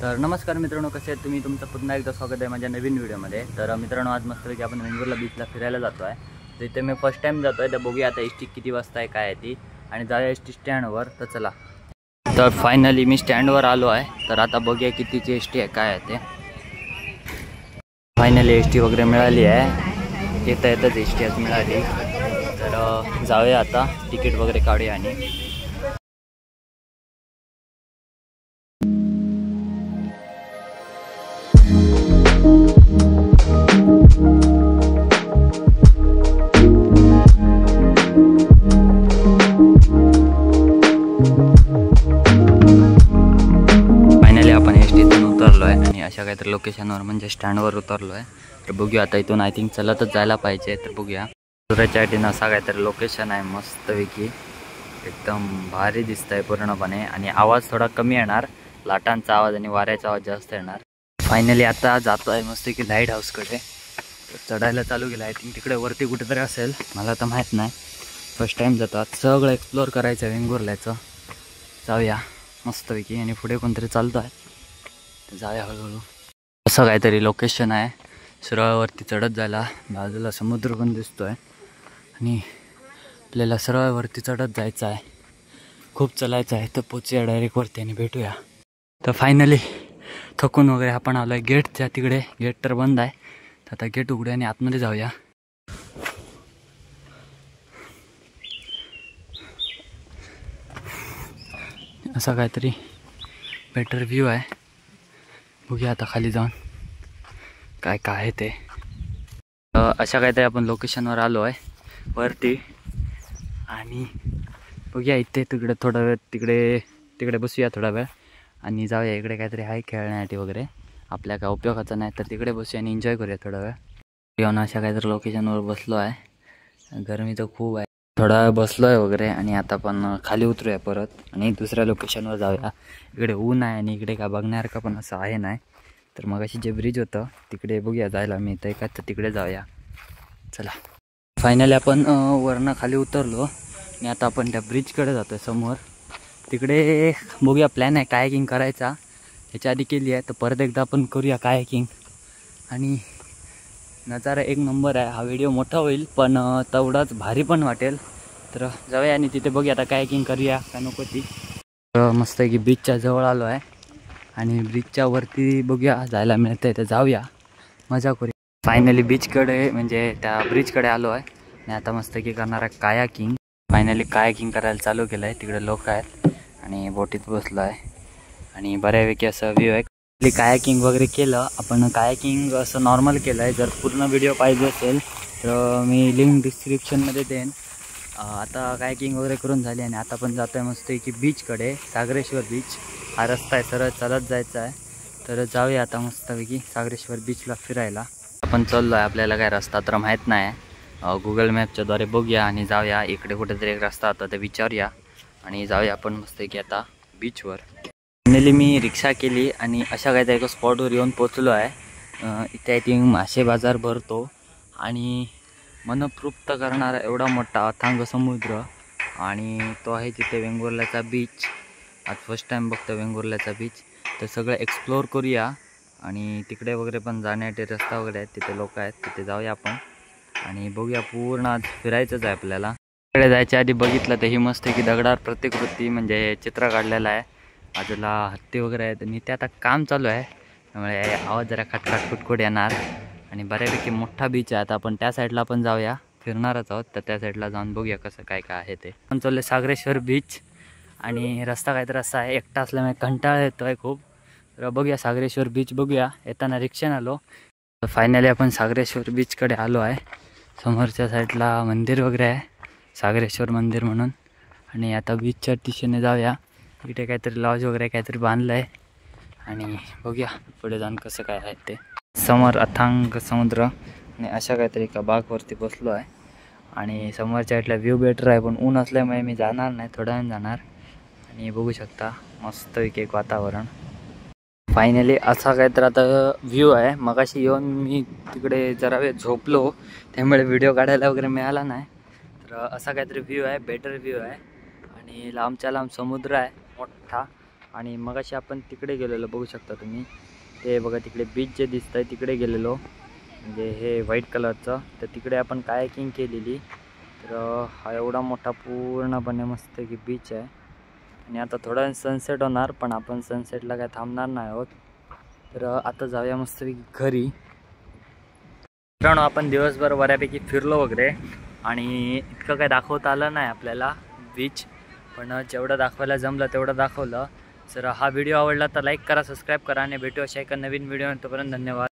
तर नमस्कार मित्रांनो, कसे आहेत तुम्ही? तुमचं पुन्हा एकदा स्वागत आहे माझ्या नवीन व्हिडिओमध्ये। तर मित्रांनो, आज मस्तपैकी आपण वेंगुर्ला बीचला फिरायला जातो आहे। तर इथे मी फर्स्ट टाइम जातो आहे। तर बघूया आता एस टी किती वाजता आहे, काय आहे ती, आणि जाऊया एस टी स्टँडवर। तर चला, तर फायनली मी स्टँडवर आलो आहे। तर आता बघूया कितीची एस टी आहे, काय आहे ते। फायनली एस टी वगैरे मिळाली आहे, येता येतच एस टी आज मिळाली। तर जाऊया आता, तिकीट वगैरे काढूया आणि अशा काहीतरी लोकेशनवर म्हणजे स्टँडवर उतरलो आहे। तर बघूया आता, इथून आय थिंक चलतच जायला पाहिजे। तर बघूया, सूर्याच्या आठीनं असा काहीतरी लोकेशन आहे मस्तपैकी, एकदम भारी दिसत आहे पूर्णपणे। आणि आवाज थोडा कमी येणार, लाटांचा आवाज आणि वाऱ्याचा आवाज जास्त येणार। फायनली आता जातो आहे मस्तपैकी लाईट हाऊसकडे। चढायला चालू केलं, आय थिंक तिकडे वरती कुठेतरी असेल, मला तर माहीत नाही। फर्स्ट टाईम जातात, सगळं एक्सप्लोअर करायचं आहे वेंगुर्ल्याचं। जाऊया मस्तपैकी, आणि पुढे कोणतरी चालतो आहे, जाऊया हळूहळू। असं काहीतरी लोकेशन आहे, सरळवरती चढत जायला, बाजूला समुद्र पण दिसतो आहे, आणि आपल्याला सरळवरती चढत जायचं आहे। खूप चालायचं आहे, तर पोचूया डायरेक्ट वरती आणि भेटूया। तर फायनली थकून वगैरे आपण आलो आहे गेटच्या तिकडे। गेट तर बंद आहे, तर आता गेट उघडूया आणि आतमध्ये जाऊया। असा काहीतरी बेटर व्ह्यू आहे, बघूया आता खाली जाऊन काय काय आहे ते। अशा काहीतरी आपण लोकेशनवर आलो आहे वरती, आणि बघूया इथे तिकडे थोडा वेळ तिकडे बसूया थोडा वेळ, आणि जाऊया इकडे काहीतरी आहे खेळण्यासाठी वगैरे, आपल्या काय उपयोगाचं नाही, तर तिकडे बसूया आणि एन्जॉय करूया थोडा वेळ। येऊन अशा काहीतरी लोकेशनवर बसलो आहे, गरमी तर खूप आहे, थोडा वेळ बसलो आहे वगैरे, आणि आता पण खाली उतरूया परत आणि दुसऱ्या लोकेशनवर जाऊया। इकडे ऊन आहे आणि इकडे काय बघण्यासारखं पण असं आहे नाही। तर मग अशी जे ब्रिज होतं तिकडे बघूया जायला मिळतं का, तर तिकडे जाऊया। चला, फायनली आपण वरनं खाली उतरलो आणि आता आपण त्या ब्रिजकडे जातो आहे समोर। तिकडे बघूया, प्लॅन आहे कायाकिंग करायचा, ह्याच्या आधी केली आहे, तर परत एकदा आपण करूया कायाकिंग। आणि नजारा एक नंबर आहे, हा व्हिडिओ मोठा होईल पण तेवढाच भारी पण वाटेल। तर जाऊया आणि तिथे बघूया आता कायाकिंग करूया का नको ती। मस्त आहे की बीचच्या जवळ आलो आहे, आणि ब्रिजच्या वरती बघूया जायला मिळतंय, तर जाऊया मजा करूया। फायनली बीचकडे म्हणजे त्या ब्रिजकडे आलो आहे, आणि आता मस्त की करणार आहे कायाकिंग। फायनली कायाकिंग करायला चालू केलं आहे, तिकडे लोक आहेत आणि बोटीत बसलो आहे, आणि बऱ्यापैकी असं व्ह्यू आहे। कायाकिंग वगैरे केलं आपण, कायाकिंग असं नॉर्मल केलं आहे। जर पूर्ण व्हिडिओ पाहिजे असेल तर मी लिंक डिस्क्रिप्शनमध्ये देईन। आता कायाकिंग वगैरे करून झाली, आणि आता पण जातो आहे मस्त की बीचकडे, सागरेश्वर बीच हा रस्ता आहे, सरळ चालत जायचं आहे। तर जाऊया आता मस्तपैकी सागरेश्वर बीचला फिरायला। आपण चाललो आहे, आपल्याला काय रस्ता तर माहीत नाही, गुगल मॅपच्या द्वारे बघूया आणि जाऊया। इकडे कुठेतरी एक रस्ता होता, ते विचारूया आणि जाऊया आपण मस्तपैकी आता बीचवर। फायनली मी रिक्षा केली आणि अशा काहीतरी एका स्पॉटवर येऊन पोचलो आहे। इथे आय थिंक मासे बाजार भरतो, आणि मनतृप्त करणारा एवढा मोठा अथांग समुद्र, आणि तो आहे तिथे वेंगुर्ल्याचा बीच। आज फर्स्ट टाइम बघतो वेंगुर्ल्याचा बीच, तर सगळं एक्सप्लोअर करूया। आणि तिकडे वगैरे पण जाण्यासाठी रस्ता वगैरे आहेत, तिथे लोक आहेत, तिथे जाऊया आपण आणि बघूया। पूर्ण आज फिरायचंच आहे आपल्याला। तिकडे जायच्या आधी बघितलं तर ही मस्त की दगडावर प्रतिकृती म्हणजे चित्र काढलेलं आहे, बाजूला हत्ती वगैरे आहेत, आणि ते आता काम चालू आहे, त्यामुळे आवाज जरा खटखट कुटकुट येणार। आणि बऱ्यापैकी मोठा बीच आहे, आता आपण त्या साईडला पण जाऊया, फिरणारच आहोत, तर त्या साईडला जाऊन बघूया कसं काय काय आहे ते। आपण चाललो सागरेश्वर बीच, आणि रस्ता काहीतरी असा आहे, एकटा असल्यामुळे कंटाळा येतो आहे खूप। तर बघूया सागरेश्वर बीच बघूया, येताना रिक्षाने आलो। तर फायनली आपण सागरेश्वर बीचकडे आलो आहे, समोरच्या साईडला मंदिर वगैरे आहे, सागरेश्वर मंदिर म्हणून, आणि आता बीचच्या दिशेने जाऊया। इथे काहीतरी लॉज वगैरे काहीतरी बांधलं आहे, आणि बघूया पुढे जाऊन कसं काय आहे ते। समोर अथांग समुद्र, आणि अशा काहीतरी एका बागवरती बसलो आहे, आणि समोरच्या साईडला व्ह्यू बेटर आहे, पण ऊन असल्यामुळे मी जाणार नाही, थोड्या वेळ जाणार। आणि बघू शकता मस्त एक वातावरण। फायनली असा काहीतरी आता व्ह्यू आहे। मगाशी येऊन मी तिकडे जरा वेळ झोपलो, त्यामुळे व्हिडिओ काढायला वगैरे मिळाला नाही। तर असा काहीतरी व्ह्यू आहे, बेटर व्ह्यू आहे, आणि लांबच्या लांब समुद्र आहे मोठा, आणि मगाशी आपण तिकडे गेलेलो, बघू शकता तुम्ही ते बघा तिकडे बीच जे दिसतं आहे तिकडे गेलेलो, म्हणजे हे व्हाईट कलरचं. तर तिकडे आपण कायाकिंग केलेली. तर हा एवढा मोठा पूर्णपणे मस्त की बीच आहे. आणि आता थोडा वेळ सनसेट होणार, पण आपण सनसेटला काय थांबणार नाही आहोत. तर आता जाऊया मस्तपैकी घरी. मित्रांनो, आपण दिवसभर बऱ्यापैकी फिरलो वगैरे आणि इतकं काय दाखवता आलं नाही आपल्याला बीच, पण जेवढं दाखवायला जमलं तेवढं दाखवलं. जर हा व्हिडिओ आवडला तर लाईक करा, सबस्क्राईब करा आणि भेटू अशा एका नवीन व्हिडिओ. तोपर्यंत धन्यवाद.